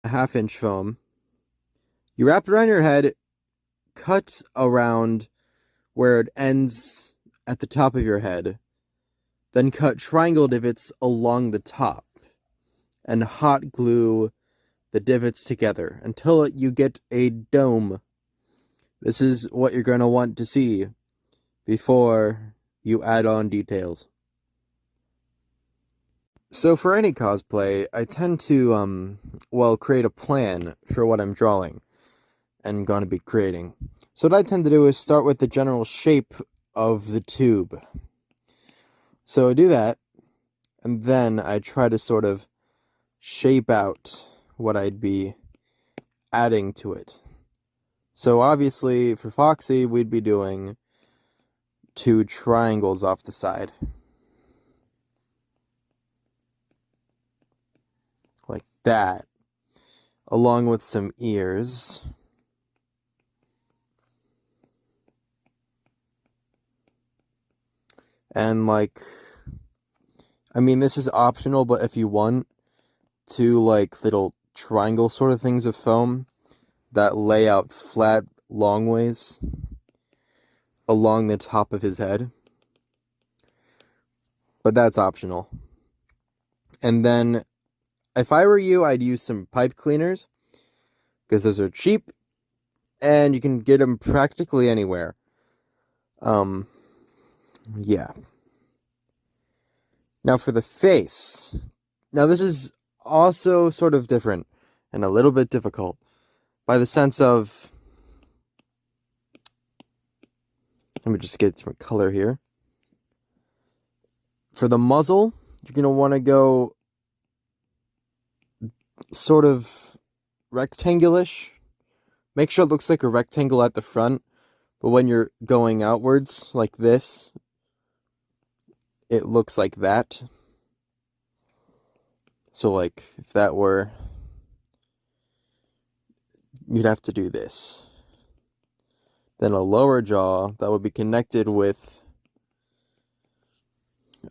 1/2 inch foam. You wrap it around your head, cut around where it ends at the top of your head, then cut triangle divots along the top, and hot glue the divots together until you get a dome. This is what you're going to want to see before you add on details. So for any cosplay, I tend to, create a plan for what I'm drawing and going to be creating. So what I tend to do is start with the general shape of the tube. So I do that, and then I try to sort of shape out what I'd be adding to it. So obviously, for Foxy, we'd be doing 2 triangles off the side. Like that. Along with some ears. And this is optional, but if you want 2 little triangle sort of things of foam that lay out flat long ways along the top of his head. But that's optional. And then, if I were you, I'd use some pipe cleaners, because those are cheap, and you can get them practically anywhere. Yeah. Now for the face. Now this is also sort of different, and a little bit difficult, by the sense of... Let me just get a different color here. For the muzzle, you're going to want to go sort of rectangular-ish. Make sure it looks like a rectangle at the front, but when you're going outwards, like this, it looks like that. So, if that were... You'd have to do this. Then a lower jaw that would be connected with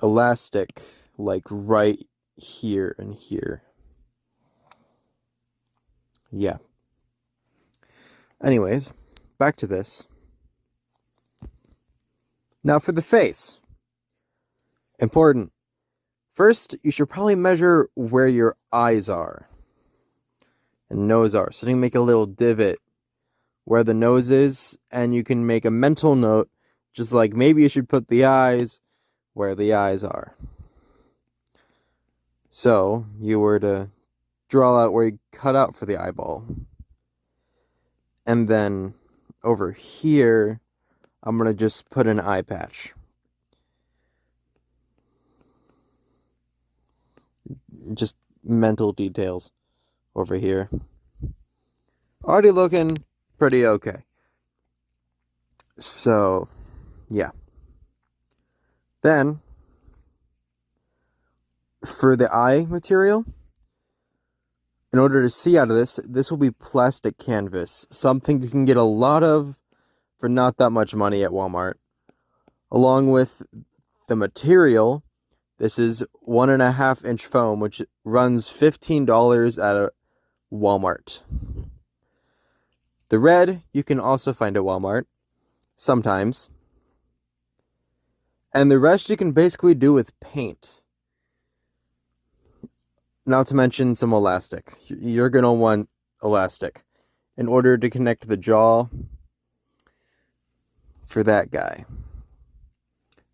elastic, right here and here. Yeah. Anyways, back to this. Now for the face. Important. First, you should probably measure where your eyes are and nose are. So you can make a little divot where the nose is, and you can make a mental note, just like maybe you should put the eyes where the eyes are. So, you were to draw out where you cut out for the eyeball. And then, over here, I'm going to just put an eye patch. Just mental details over here. Already looking pretty okay. So, yeah. Then, for the eye material, in order to see out of this, this will be plastic canvas. Something you can get a lot of for not that much money at Walmart. Along with the material, this is 1.5-inch foam, which runs $15 at a Walmart. The red, you can also find at Walmart, sometimes. And the rest you can basically do with paint. Not to mention some elastic. You're going to want elastic in order to connect the jaw for that guy.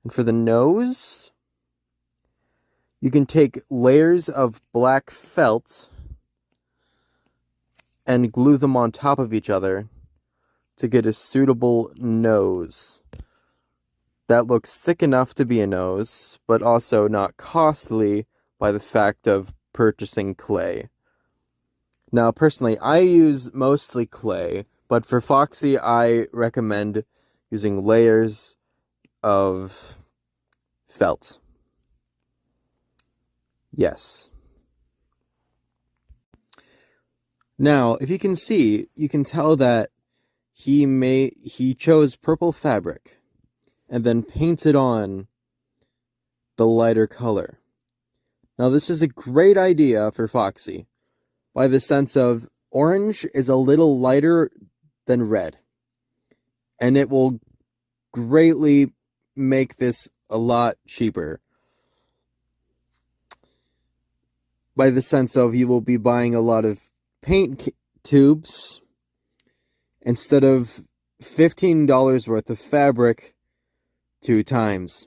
And for the nose, you can take layers of black felt and glue them on top of each other to get a suitable nose that looks thick enough to be a nose, but also not costly by the fact of purchasing clay. Now, personally, I use mostly clay, but for Foxy, I recommend using layers of felt. Yes. Now, if you can see, you can tell that he chose purple fabric and then painted on the lighter color. Now, this is a great idea for Foxy. by the sense of orange is a little lighter than red. And it will greatly make this a lot cheaper. By the sense of you will be buying a lot of paint tubes instead of $15 worth of fabric 2 times.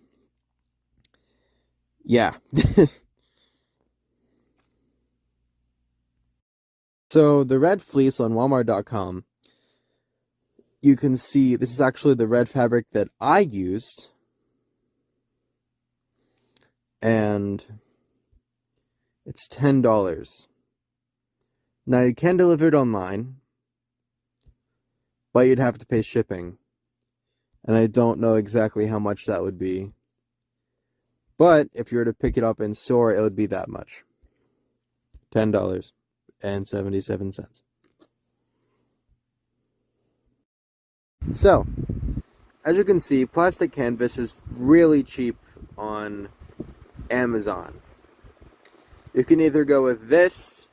Yeah. So the red fleece on Walmart.com, you can see this is actually the red fabric that I used. And it's $10. Now you can deliver it online, but you'd have to pay shipping. And I don't know exactly how much that would be. But if you were to pick it up in store, it would be that much. $10.77. So, as you can see, plastic canvas is really cheap on Amazon. You can either go with this,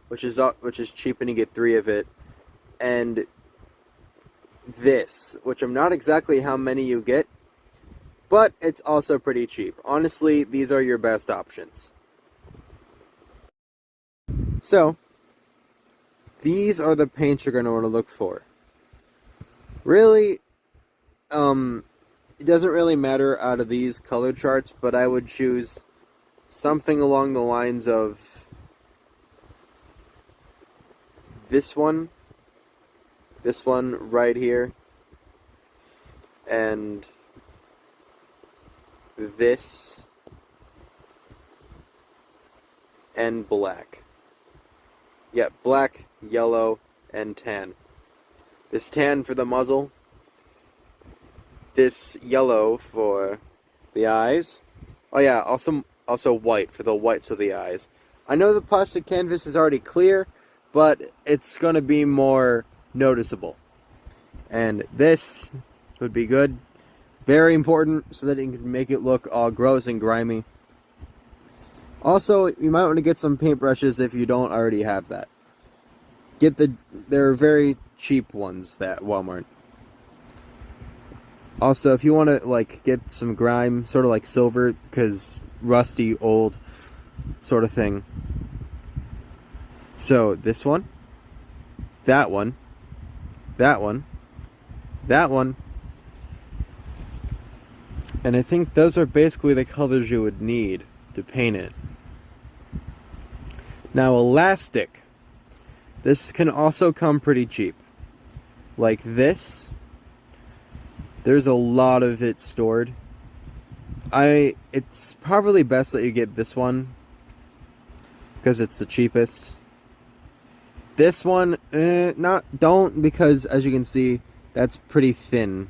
which is cheap and you get 3 of it, and this, which I'm not exactly how many you get, but it's also pretty cheap. Honestly, these are your best options. So, these are the paints you're going to want to look for. Really, it doesn't really matter out of these color charts, but I would choose something along the lines of this one right here, and this, and black. Yeah, black, yellow, and tan. This tan for the muzzle, this yellow for the eyes. Oh yeah, also white for the whites of the eyes. I know the plastic canvas is already clear, but it's going to be more noticeable. And this would be good. Very important so that you can make it look all gross and grimy. Also, you might want to get some paintbrushes if you don't already have that. They're very cheap ones at Walmart. Also, if you want to like get some grime, sort of like silver, because rusty, old sort of thing. So this one, that one, that one, that one, and I think those are basically the colors you would need to paint it. Now, elastic. This can also come pretty cheap. Like this. There's a lot of it stored. It's probably best that you get this one, because it's the cheapest. This one, don't, because as you can see, that's pretty thin.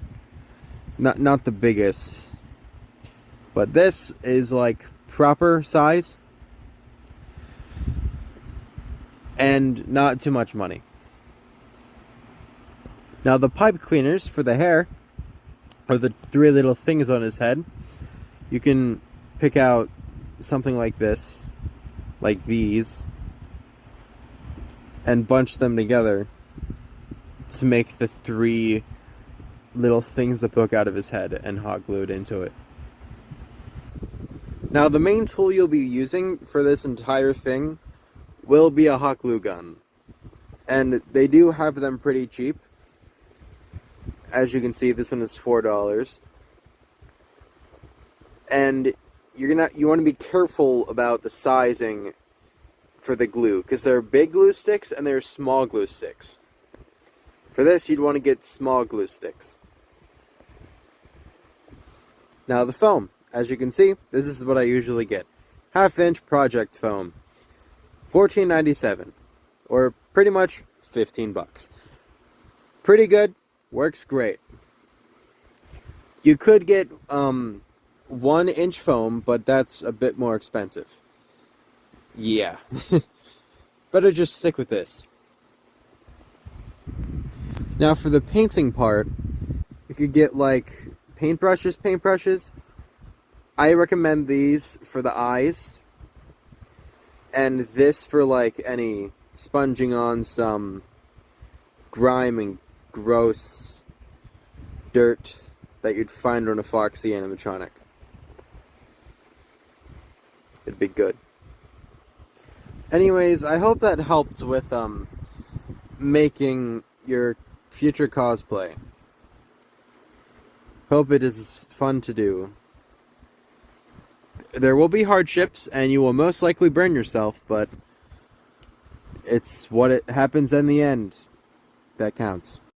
Not the biggest. But this is like proper size. And not too much money. Now the pipe cleaners for the hair, or the 3 little things on his head, you can pick out something like this, like these, and bunch them together to make the 3 little things that poke out of his head and hot glued into it. Now the main tool you'll be using for this entire thing will be a hot glue gun. And they do have them pretty cheap. As you can see, this one is $4. And you want to be careful about the sizing for the glue, because there are big glue sticks and there are small glue sticks. For this, you'd want to get small glue sticks. Now the foam, as you can see, this is what I usually get. 1/2-inch project foam. $14.97, or pretty much $15. Pretty good, works great. You could get 1-inch foam, but that's a bit more expensive. Yeah, better just stick with this. Now for the painting part, you could get like paintbrushes. I recommend these for the eyes. And this for like any sponging on some grime and gross dirt that you'd find on a Foxy animatronic. It'd be good. Anyways, I hope that helped with making your future cosplay. Hope it is fun to do. There will be hardships, and you will most likely burn yourself, but it's what it happens in the end that counts.